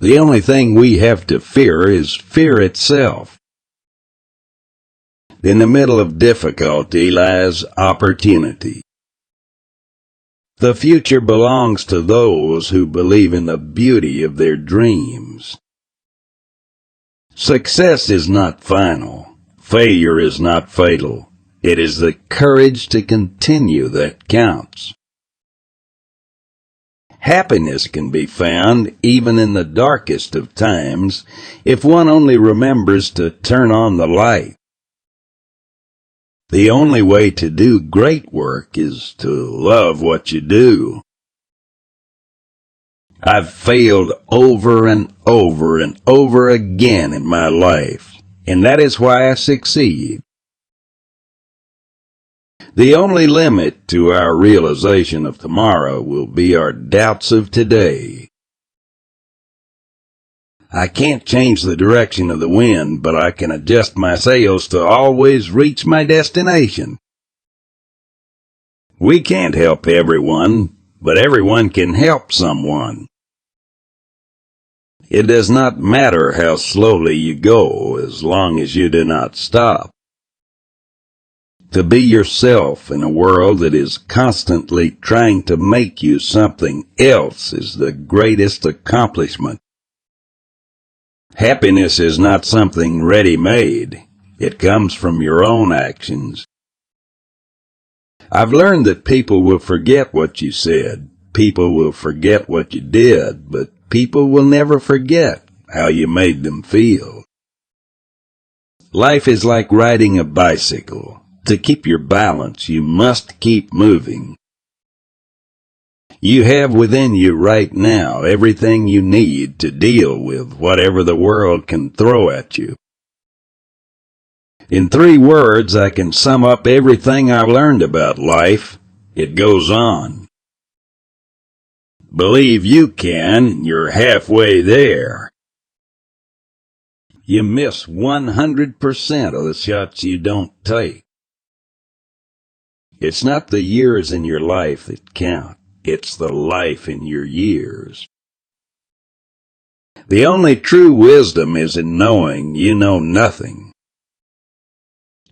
The only thing we have to fear is fear itself. In the middle of difficulty lies opportunity. The future belongs to those who believe in the beauty of their dreams. Success is not final. Failure is not fatal. It is the courage to continue that counts. Happiness can be found even in the darkest of times if one only remembers to turn on the light. The only way to do great work is to love what you do. I've failed over and over and over again in my life, and that is why I succeed. The only limit to our realization of tomorrow will be our doubts of today. I can't change the direction of the wind, but I can adjust my sails to always reach my destination. We can't help everyone, but everyone can help someone. It does not matter how slowly you go, as long as you do not stop. To be yourself in a world that is constantly trying to make you something else is the greatest accomplishment. Happiness is not something ready-made. It comes from your own actions. I've learned that people will forget what you said. People will forget what you did, but people will never forget how you made them feel. Life is like riding a bicycle. To keep your balance, you must keep moving. You have within you right now everything you need to deal with whatever the world can throw at you. In 3 words, I can sum up everything I've learned about life. It goes on. Believe you can, and you're halfway there. You miss 100% of the shots you don't take. It's not the years in your life that count. It's the life in your years. The only true wisdom is in knowing you know nothing.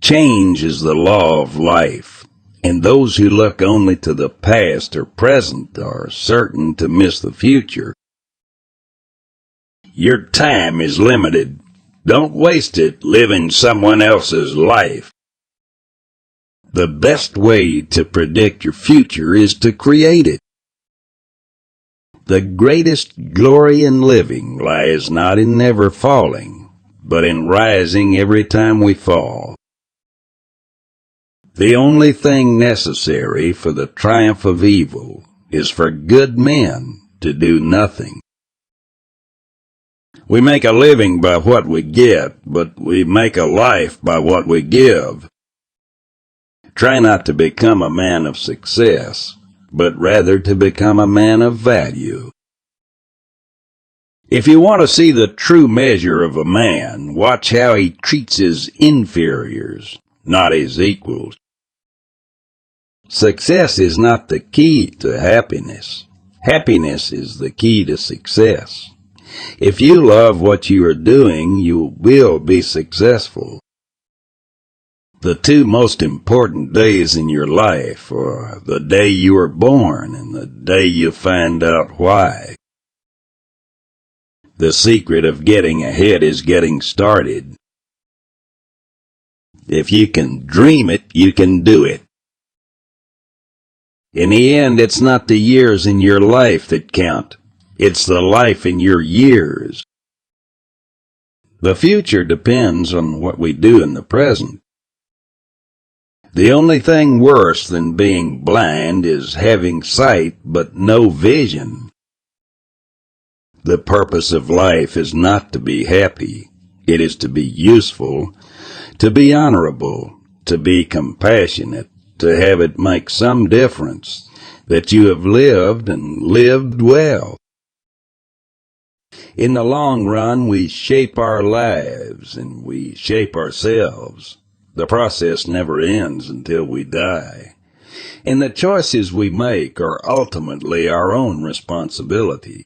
Change is the law of life, and those who look only to the past or present are certain to miss the future. Your time is limited. Don't waste it living someone else's life. The best way to predict your future is to create it. The greatest glory in living lies not in never falling, but in rising every time we fall. The only thing necessary for the triumph of evil is for good men to do nothing. We make a living by what we get, but we make a life by what we give. Try not to become a man of success, but rather to become a man of value. If you want to see the true measure of a man, watch how he treats his inferiors, not his equals. Success is not the key to happiness. Happiness is the key to success. If you love what you are doing, you will be successful. The 2 most important days in your life are the day you were born and the day you find out why. The secret of getting ahead is getting started. If you can dream it, you can do it. In the end, it's not the years in your life that count. It's the life in your years. The future depends on what we do in the present. The only thing worse than being blind is having sight but no vision. The purpose of life is not to be happy. It is to be useful, to be honorable, to be compassionate, to have it make some difference, that you have lived and lived well. In the long run, we shape our lives and we shape ourselves. The process never ends until we die, and the choices we make are ultimately our own responsibility.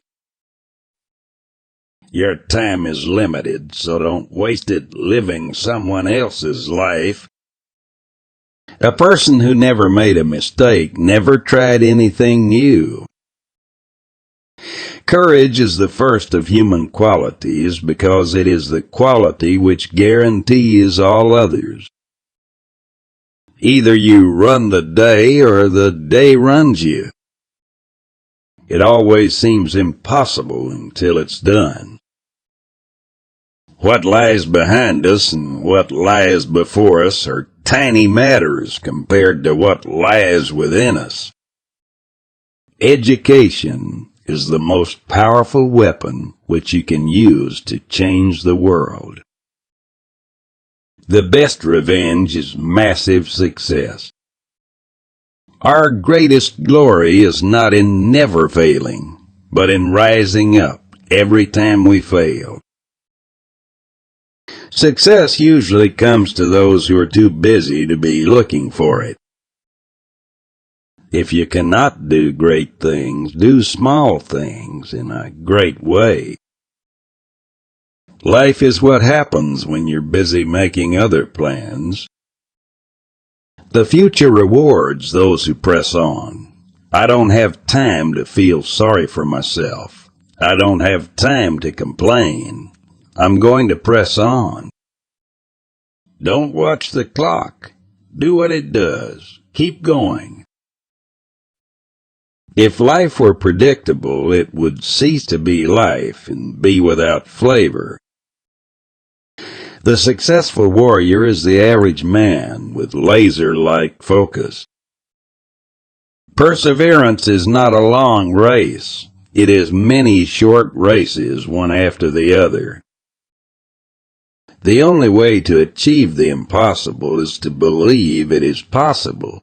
Your time is limited, so don't waste it living someone else's life. A person who never made a mistake never tried anything new. Courage is the first of human qualities because it is the quality which guarantees all others. Either you run the day or the day runs you. It always seems impossible until it's done. What lies behind us and what lies before us are tiny matters compared to what lies within us. Education is the most powerful weapon which you can use to change the world. The best revenge is massive success. Our greatest glory is not in never failing, but in rising up every time we fail. Success usually comes to those who are too busy to be looking for it. If you cannot do great things, do small things in a great way. Life is what happens when you're busy making other plans. The future rewards those who press on. I don't have time to feel sorry for myself. I don't have time to complain. I'm going to press on. Don't watch the clock. Do what it does. Keep going. If life were predictable, it would cease to be life and be without flavor. The successful warrior is the average man with laser-like focus. Perseverance is not a long race. It is many short races, one after the other. The only way to achieve the impossible is to believe it is possible.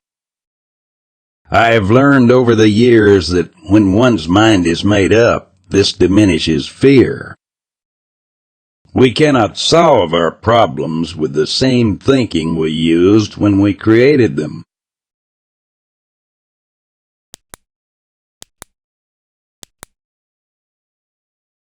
I have learned over the years that when one's mind is made up, this diminishes fear. We cannot solve our problems with the same thinking we used when we created them.